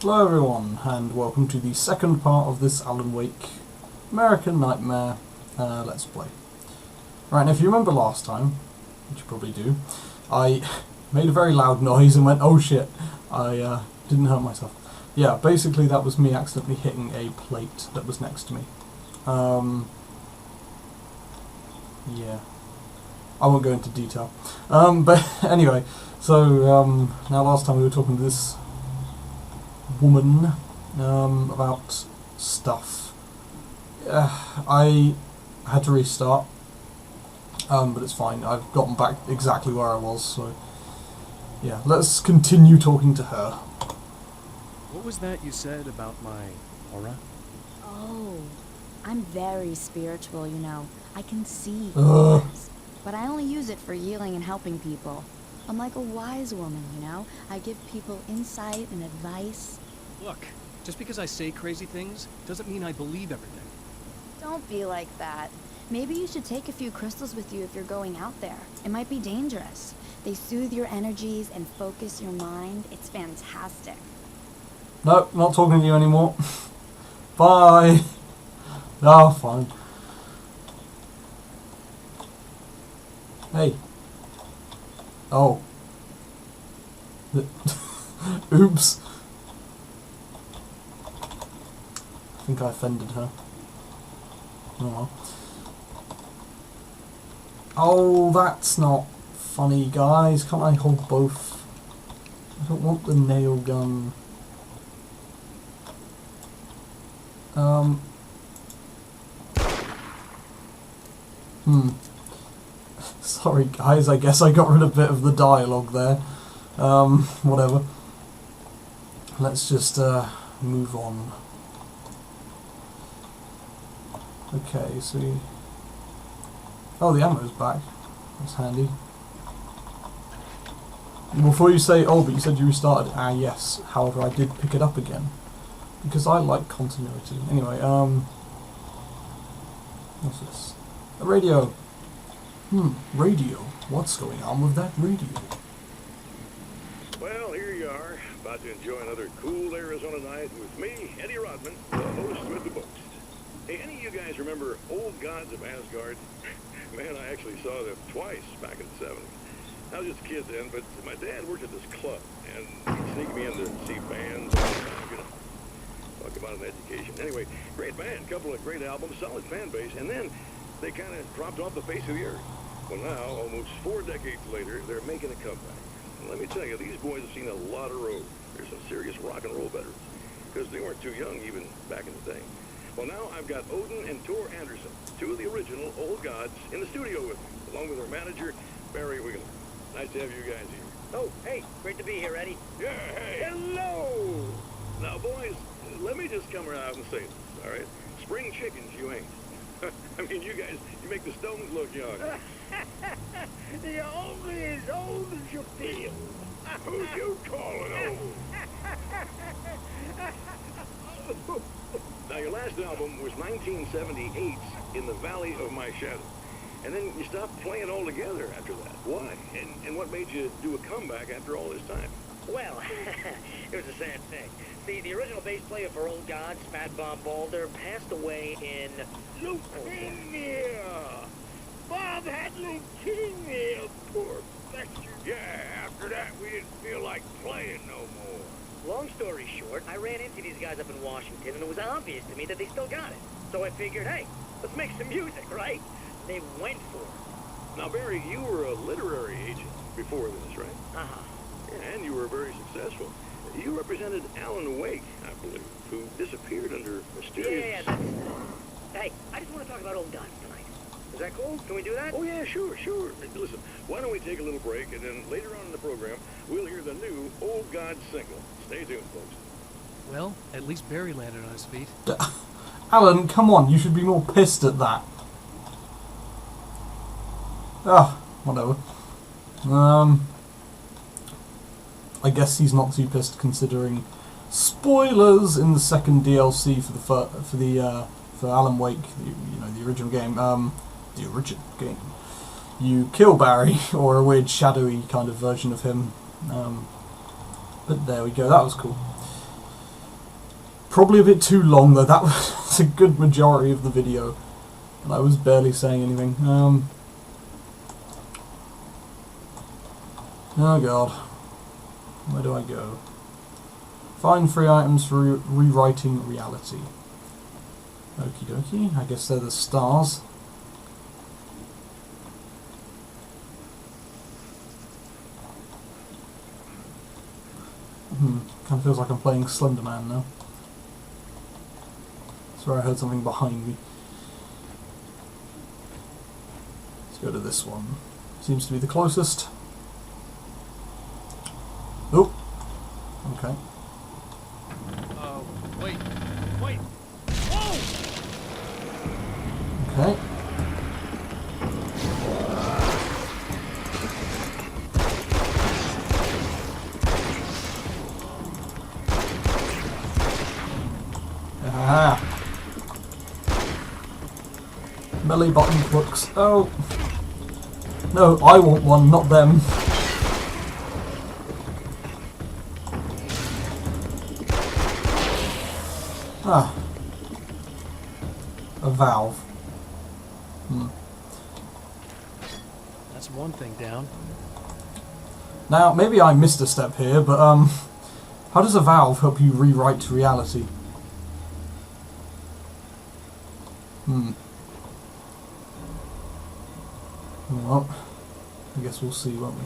Hello everyone, and welcome to the second part of this Alan Wake American Nightmare Let's Play. Right, now if you remember last time, which you probably do, I made a very loud noise and went, oh shit, I didn't hurt myself. Yeah, basically that was me accidentally hitting a plate that was next to me. Yeah. I won't go into detail. But anyway, so now last time we were talking to this woman about stuff. I had to restart, but it's fine. I've gotten back exactly where I was, so yeah, let's continue talking to her. What was that you said about my aura? Oh, I'm very spiritual, you know. I can see things, but I only use it for healing and helping people. I'm like a wise woman, you know? I give people insight and advice. Look, just because I say crazy things doesn't mean I believe everything. Don't be like that. Maybe you should take a few crystals with you if you're going out there. It might be dangerous. They soothe your energies and focus your mind. It's fantastic. Nope, not talking to you anymore. Bye. Oh, fine. Hey. Oh. Oops. I think I offended her. Oh well. Oh, that's not funny, guys. Can't I hold both? I don't want the nail gun. Sorry guys, I guess I got rid of a bit of the dialogue there. Whatever. Let's just move on. Okay, so oh, the ammo's back. That's handy. Before you say, oh, but you said you restarted. Ah, yes. However, I did pick it up again because I like continuity. Anyway, what's this? A radio. Radio. What's going on with that radio? Well, here you are, about to enjoy another cool Arizona night with me, Eddie Rodman, the host with the most. Hey, any of you guys remember Old Gods of Asgard? Man, I actually saw them twice back in the 70s. I was just a kid then, but my dad worked at this club, and he'd sneak me in to see bands, you know, talk about an education. Anyway, great band, couple of great albums, solid fan base, and then they kind of dropped off the face of the earth. Well, now, almost 4 decades later, they're making a comeback. And let me tell you, these boys have seen a lot of road. They're some serious rock and roll veterans, because they weren't too young even back in the day. Well, now I've got Odin and Tor Anderson, 2 of the original Old Gods, in the studio with me, along with our manager, Barry Wiggler. Nice to have you guys here. Oh, hey, great to be here, Eddie. Yeah, hey. Hello! Now, boys, let me just come right out and say this, all right? Spring chickens, you ain't. I mean, you guys, you make the Stones look young. You're only as old as you feel. Who you calling old? Now, your last album was 1978's In the Valley of My Shadow. And then you stopped playing altogether after that. Why? And what made you do a comeback after all this time? Well, it was a sad thing. See, the original bass player for Old Gods, Fat Bob Balder, passed away in leukemia. Bob had leukemia, poor bastard. Yeah, after that we didn't feel like playing no more. Long story short, I ran into these guys up in Washington, and it was obvious to me that they still got it. So I figured, hey, let's make some music, right? They went for it. Now, Barry, you were a literary agent before this, right? Uh-huh. Yeah, and you were very successful. You represented Alan Wake, I believe, who disappeared under mysterious... Yeah, hey, I just want to talk about Old Gods tonight. Is that cool? Can we do that? Oh, yeah, sure. Listen, why don't we take a little break, and then later on in the program, we'll hear the new Old Gods single. Stay tuned, folks. Well, at least Barry landed on his feet. Alan, come on, you should be more pissed at that. Ah, whatever. I guess he's not too pissed considering spoilers in the second DLC for Alan Wake, the original game. You kill Barry, or a weird shadowy kind of version of him. But there we go. That was cool. Probably a bit too long though. That was a good majority of the video, and I was barely saying anything. Oh god, where do I go? Find 3 items for rewriting reality. Okie dokie. I guess they're the stars. Kind of feels like I'm playing Slender Man now. Sorry, I heard something behind me. Let's go to this one. Seems to be the closest. Oh! Okay. Wait. Whoa! Okay. Ah! Melee button hooks. Oh! No, I want one, not them. Ah. A valve. That's one thing down. Now, maybe I missed a step here, but how does a valve help you rewrite reality? Well, I guess we'll see, won't we?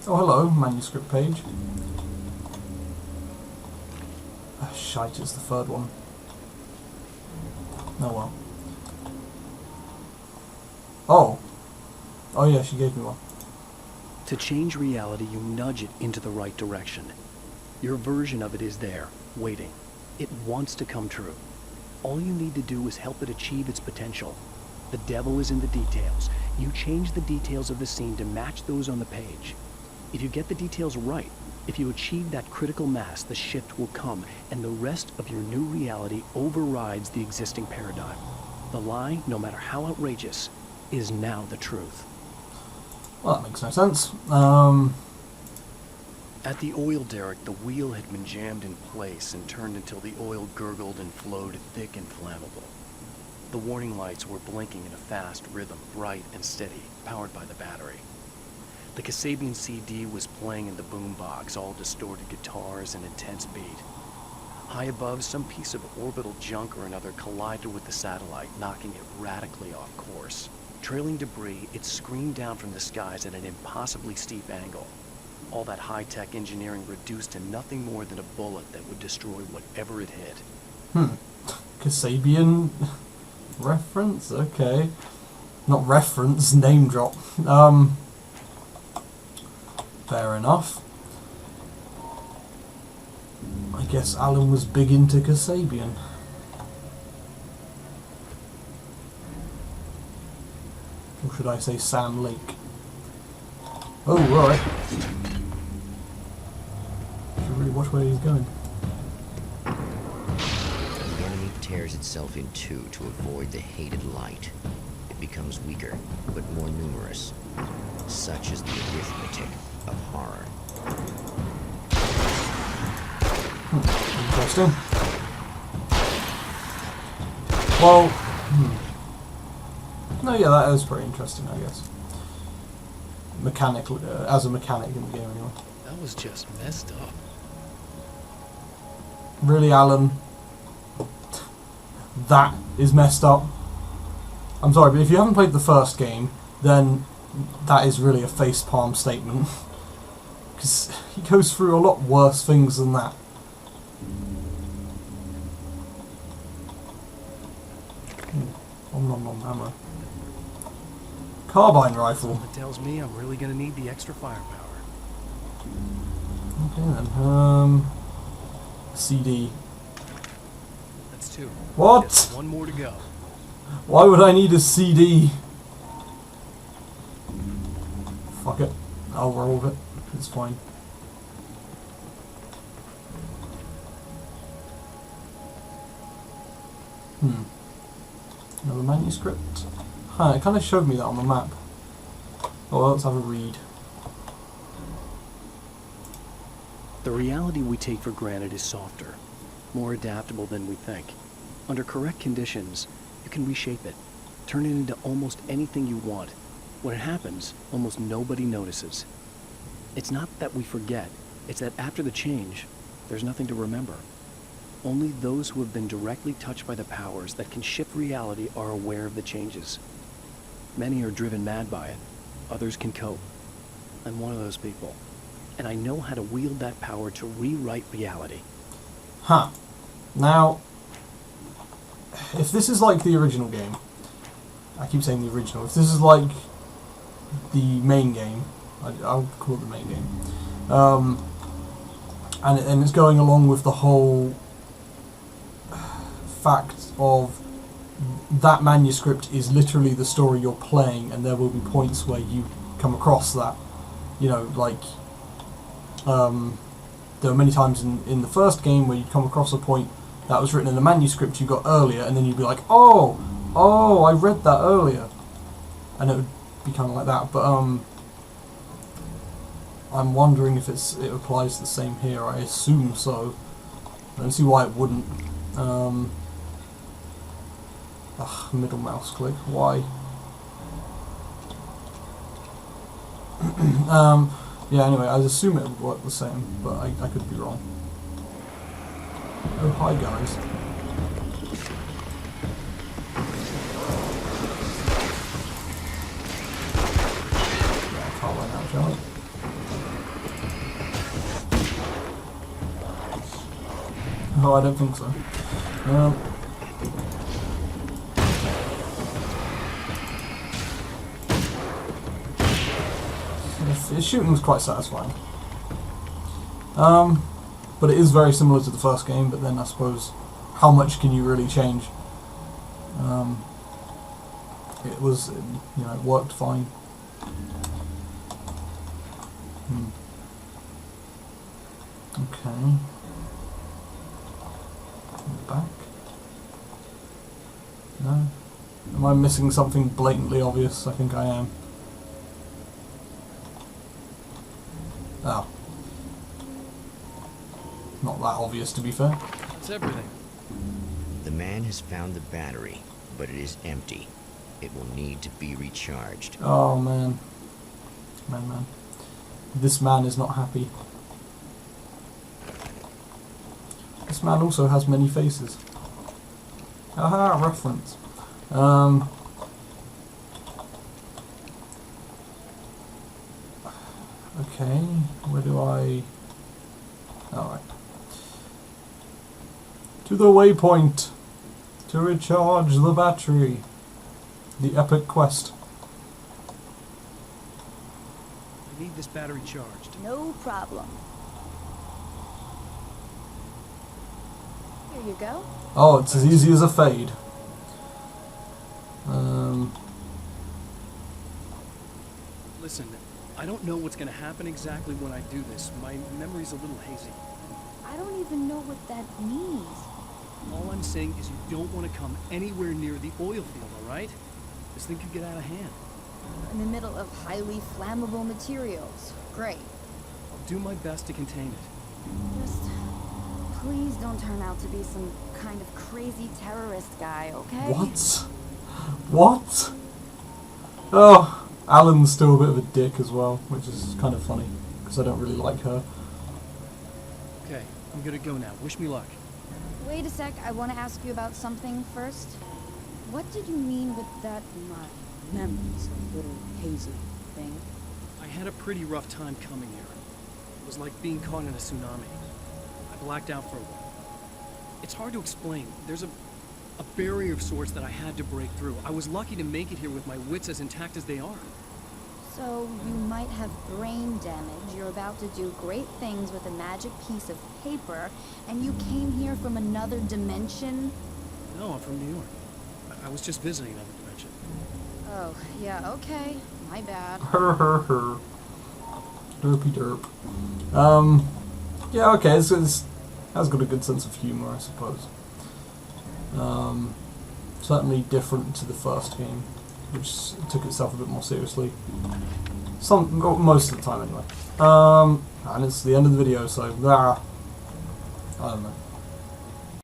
Oh, hello, manuscript page. Ah, shite, it's the third one. Oh well. Oh! Oh yeah, she gave me one. To change reality, you nudge it into the right direction. Your version of it is there, waiting. It wants to come true. All you need to do is help it achieve its potential. The devil is in the details. You change the details of the scene to match those on the page. If you get the details right, if you achieve that critical mass, the shift will come, and the rest of your new reality overrides the existing paradigm. The lie, no matter how outrageous, is now the truth. Well, that makes no sense. At the oil derrick, the wheel had been jammed in place and turned until the oil gurgled and flowed thick and flammable. The warning lights were blinking in a fast rhythm, bright and steady, powered by the battery. The Kasabian CD was playing in the boombox, all distorted guitars and intense beat. High above, some piece of orbital junk or another collided with the satellite, knocking it radically off course. Trailing debris, it screamed down from the skies at an impossibly steep angle. All that high-tech engineering reduced to nothing more than a bullet that would destroy whatever it hit. Kasabian reference? Okay. Not reference, name drop. Fair enough. I guess Alan was big into Kasabian. Or should I say Sam Lake? Oh, alright. Should really watch where he's going. The enemy tears itself in two to avoid the hated light. It becomes weaker, but more numerous. Such is the arithmetic of horror. Interesting. Well, no, yeah, that is pretty interesting, I guess. Mechanically, as a mechanic in the game, anyway. That was just messed up. Really, Alan? That is messed up. I'm sorry, but if you haven't played the first game, then that is really a facepalm statement. Because he goes through a lot worse things than that. Nom ammo. Carbine rifle. That tells me I'm really gonna need the extra firepower. Okay then. CD. That's two. What? Just one more to go. Why would I need a CD? Fuck it. I'll roll with it. It's fine. Another manuscript. Huh, it kind of showed me that on the map. Oh, well, let's have a read. The reality we take for granted is softer. more adaptable than we think. Under correct conditions, you can reshape it, turn it into almost anything you want. When it happens, almost nobody notices. It's not that we forget, it's that after the change, there's nothing to remember. Only those who have been directly touched by the powers that can shift reality are aware of the changes. Many are driven mad by it, others can cope. I'm one of those people, and I know how to wield that power to rewrite reality. Huh. Now, if this is like the original game, I keep saying the original, if this is like the main game, I'll call it the main game, and it's going along with the whole fact of that manuscript is literally the story you're playing, and there will be points where you come across that, you know, like there were many times in the first game where you'd come across a point that was written in the manuscript you got earlier, and then you'd be like, oh, I read that earlier, and it would be kind of like that. But I'm wondering if it applies the same here. I assume so. I don't see why it wouldn't. Middle mouse click. Why? Yeah. Anyway, I assume it would work the same, but I could be wrong. Oh, hi guys. Yeah, can't run out, shall we? Oh, I don't think so. The shooting was quite satisfying. But it is very similar to the first game, but then I suppose how much can you really change? It was, you know, it worked fine. Okay. Back. No. Am I missing something blatantly obvious? I think I am. Oh. Not that obvious, to be fair. That's everything. The man has found the battery, but it is empty. It will need to be recharged. Oh man. Man. This man is not happy. This man also has many faces. Aha, reference. Okay, where do I... Alright. To the waypoint! To recharge the battery! The epic quest. I need this battery charged. No problem. Here you go. Oh, it's as easy as a fade. Listen, I don't know what's going to happen exactly when I do this. My memory's a little hazy. I don't even know what that means. All I'm saying is you don't want to come anywhere near the oil field, alright? This thing could get out of hand. In the middle of highly flammable materials. Great. I'll do my best to contain it. Just please don't turn out to be some kind of crazy terrorist guy, okay? What? What? Oh, Alan's still a bit of a dick as well, which is kind of funny, because I don't really like her. Okay, I'm gonna go now. Wish me luck. Wait a sec, I want to ask you about something first. What did you mean with that my memory's a little hazy thing? I had a pretty rough time coming here. It was like being caught in a tsunami. I blacked out for a while. It's hard to explain. There's a barrier of sorts that I had to break through. I was lucky to make it here with my wits as intact as they are. So you might have brain damage. You're about to do great things with a magic piece of paper, and you came here from another dimension? No, I'm from New York. I was just visiting another dimension. Oh, yeah, okay. My bad. Her. Derpy derp. Yeah, okay, it has got a good sense of humour, I suppose. Certainly different to the first game, which took itself a bit more seriously. Most of the time, anyway. And it's the end of the video, so I don't know.